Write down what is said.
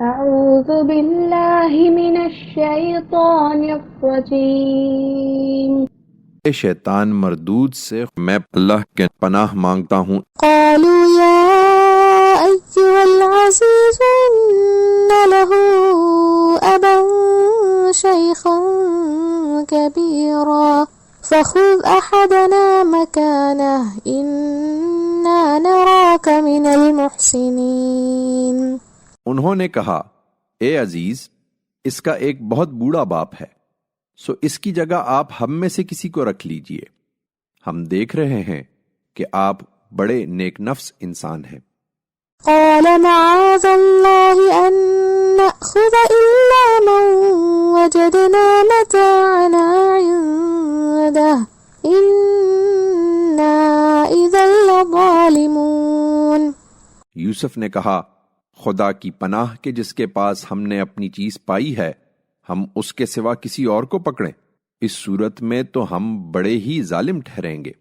أعوذ بالله من الشيطان الرجيم شیطان مردود سے میں اللہ کے پناہ مانگتا ہوں۔ قالوا يا أيها العزيز إن له أبا شيخا كبيرا فخذ أحدنا مكانه إنا نراك من المحسنين۔ انہوں نے کہا، اے عزیز، اس کا ایک بہت بوڑھا باپ ہے، سو اس کی جگہ آپ ہم میں سے کسی کو رکھ لیجئے، ہم دیکھ رہے ہیں کہ آپ بڑے نیک نفس انسان ہیں۔ قال معاذ الله أن نأخذ إلا من وجدنا متاعنا عنده إنا إذا لظالمون۔ یوسف نے کہا، خدا کی پناہ کہ جس کے پاس ہم نے اپنی چیز پائی ہے، ہم اس کے سوا کسی اور کو پکڑیں، اس صورت میں تو ہم بڑے ہی ظالم ٹھہریں گے۔